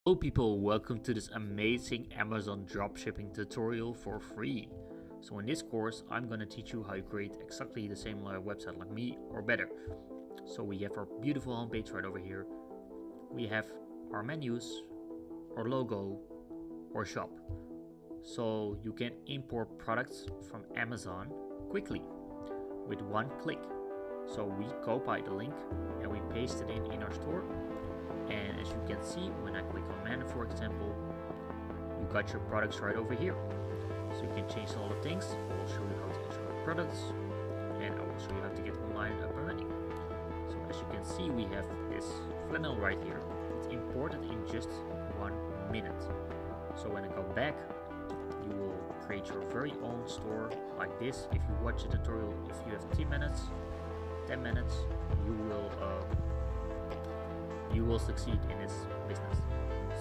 Hello people, welcome to this amazing Amazon dropshipping tutorial for free. So in this course, I'm going to teach you how to create exactly the same website like me or better. So we have our beautiful homepage right over here. We have our menus, our logo, or shop. So you can import products from Amazon quickly with one click. So we copy the link and we paste it in our store. And as you can see, when I click on menu, for example, you got your products right over here. So you can change all the things. I will show you how to insert products, and I will show you how to get online up and running. So as you can see, we have this flannel right here. It's imported in just 1 minute. So when I go back, you will create your very own store like this. If you watch the tutorial, if you have 10 minutes, you will succeed in this business.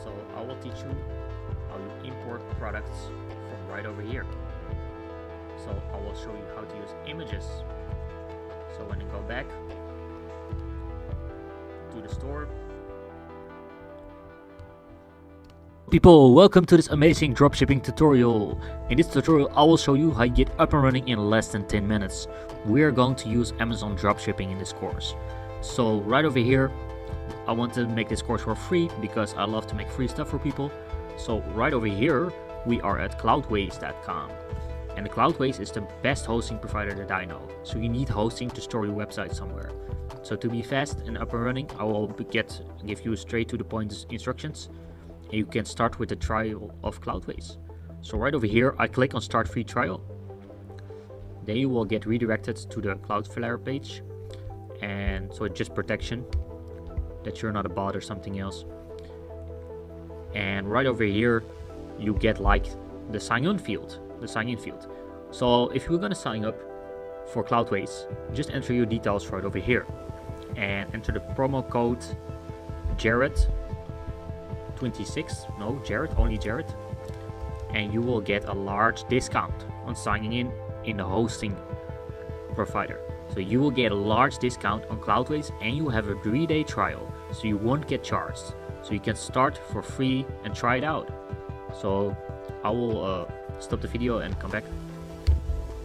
So I will teach you how you import products from right over here. So I will show you how to use images. So when I go back to the store, people, welcome to this amazing dropshipping tutorial. In this tutorial, I will show you how you get up and running in less than 10 minutes. We are going to use Amazon dropshipping in this course. So right over here, I want to make this course for free because I love to make free stuff for people. So right over here, we are at cloudways.com. And Cloudways is the best hosting provider that I know. So you need hosting to store your website somewhere. So to be fast and up and running, I will give you straight to the point instructions. And you can start with the trial of Cloudways. So right over here, I click on Start Free Trial. Then you will get redirected to the Cloudflare page. And so it's just protection, that you're not a bot or something else. And right over here, you get like the sign-in field. So if you're gonna sign up for Cloudways, just enter your details right over here and enter the promo code Jared26. No, Jared, only Jared. And you will get a large discount on signing in the hosting provider. So you will get a large discount on Cloudways and you have a 3-day trial. So you won't get charged. So you can start for free and try it out. So I will stop the video and come back.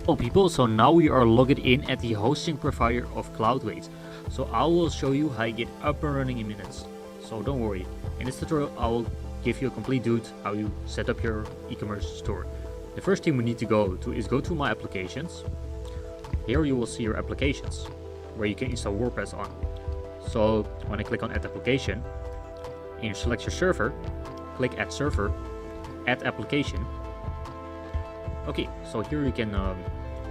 Oh people, so now we are logged in at the hosting provider of Cloudways. So I will show you how you get up and running in minutes. So don't worry. In this tutorial, I will give you a complete dude how you set up your e-commerce store. The first thing we need to go to my applications. Here you will see your applications where you can install WordPress on. So when I click on add application and you select your server, click add server, add application. Okay, so here you can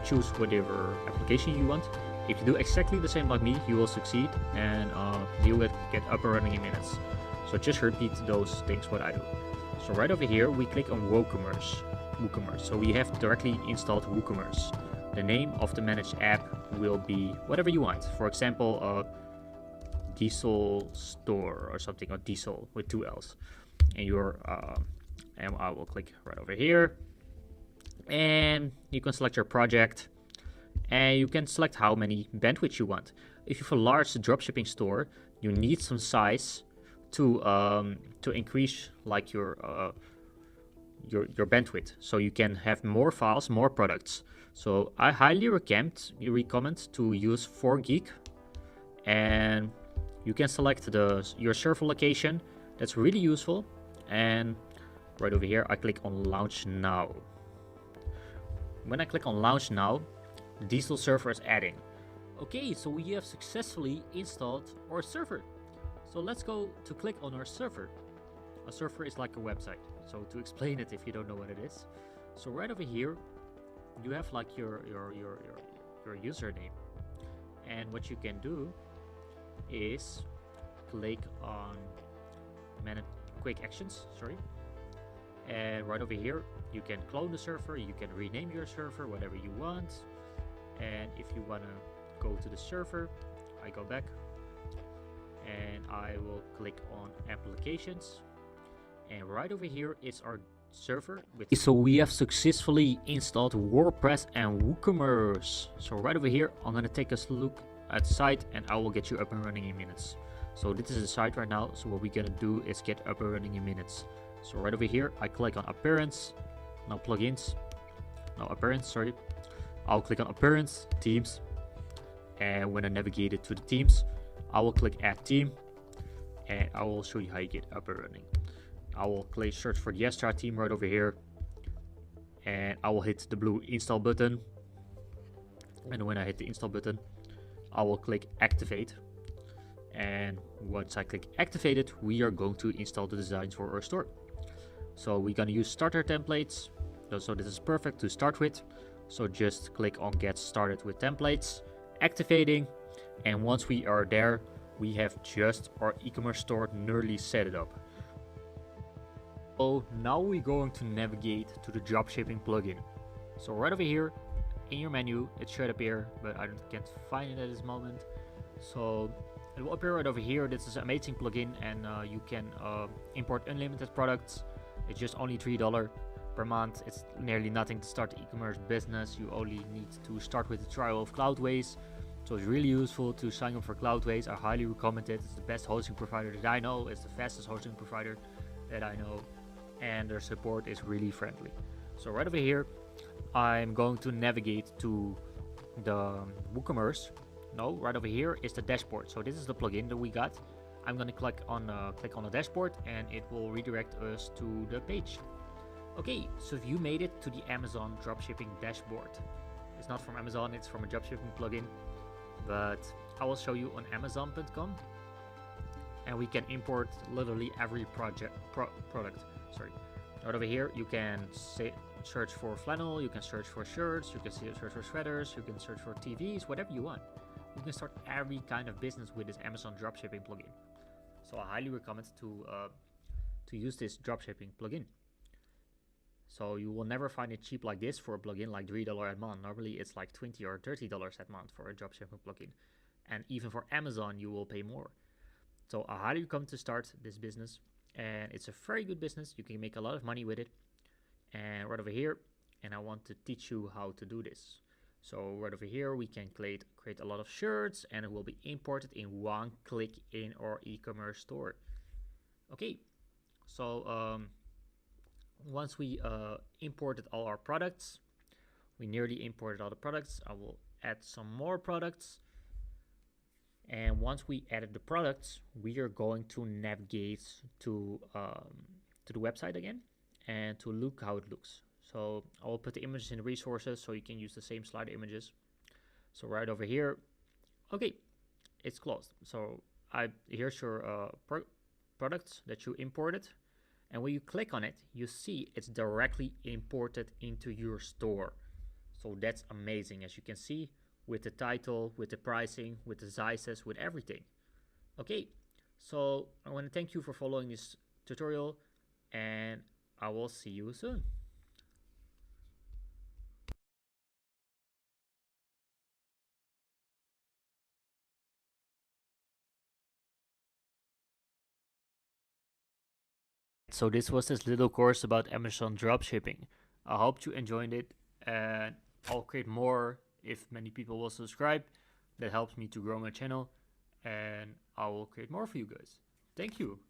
choose whatever application you want. If you do exactly the same like me, you will succeed and you will get up and running in minutes. So just repeat those things what I do. So right over here, we click on WooCommerce. So we have directly installed WooCommerce. The name of the managed app will be whatever you want. For example, Diesel Store or something, or Diesel with 2 L's. And and I will click right over here. And you can select your project. And you can select how many bandwidth you want. If you have a large dropshipping store, you need some size to increase like your bandwidth, so you can have more files, more products. So I highly recommend to use 4 gig, and you can select your server location. That's really useful. And right over here, I click on Launch Now. When I click on Launch Now, the Diesel server is adding. Okay, so we have successfully installed our server. So let's go to click on our server. A server is like a website. So to explain it, if you don't know what it is, so right over here, you have like your username, and what you can do is click on manage quick actions. And right over here, you can clone the server, you can rename your server, whatever you want. And if you wanna go to the server, I go back, and I will click on applications. And right over here is our server. So we have successfully installed WordPress and WooCommerce. So right over here, I'm gonna take a look at the site and I will get you up and running in minutes. So this is the site right now. So what we're gonna do is get up and running in minutes. So right over here, I click on appearance, now plugins, no appearance, sorry. I'll click on appearance, teams, and when I navigate it to the teams, I will click add team, and I will show you how you get up and running. I will click search for the Astra team right over here, and I will hit the blue install button. And when I hit the install button, I will click activate. And once I click activate it, we are going to install the designs for our store. So we're gonna use starter templates. So this is perfect to start with. So just click on get started with templates, activating, and once we are there, we have just our e-commerce store nearly set it up. So now we're going to navigate to the dropshipping plugin. So right over here in your menu, it should appear, but I can't find it at this moment. So it will appear right over here. This is an amazing plugin, and you can import unlimited products. It's just only $3 per month. It's nearly nothing to start the e-commerce business. You only need to start with the trial of Cloudways. So it's really useful to sign up for Cloudways. I highly recommend it. It's the best hosting provider that I know. It's the fastest hosting provider that I know, and their support is really friendly. So right over here, I'm going to navigate to the Ecommerce. No, right over here is the dashboard. So this is the plugin that we got. I'm gonna click on the dashboard, and it will redirect us to the page. Okay, so if you made it to the Amazon dropshipping dashboard, it's not from Amazon, it's from a dropshipping plugin, but I will show you on Amazon.com, and we can import literally every product. Sorry, right over here you can search for flannel, you can search for shirts, you can search for sweaters, you can search for TVs, whatever you want. You can start every kind of business with this Amazon dropshipping plugin. So I highly recommend to use this dropshipping plugin. So you will never find it cheap like this for a plugin, like $3 a month. Normally it's like $20 or $30 a month for a dropshipping plugin. And even for Amazon, you will pay more. So I highly recommend to start this business. And it's a very good business. You can make a lot of money with it. And right over here, and I want to teach you how to do this. So right over here, we can create a lot of shirts, and it will be imported in one click in our e-commerce store. Okay, so once we imported all our products, we nearly imported all the products. I will add some more products. And once we added the products, we are going to navigate to the website again and to look how it looks. So I will put the images in the resources so you can use the same slide images. So right over here, okay, it's closed. So here's your products that you imported. And when you click on it, you see it's directly imported into your store. So that's amazing, as you can see, with the title, with the pricing, with the sizes, with everything. Okay, so I want to thank you for following this tutorial, and I will see you soon. So this was this little course about Amazon dropshipping. I hope you enjoyed it, and I'll create more if many people will subscribe. That helps me to grow my channel, and I will create more for you guys. Thank you.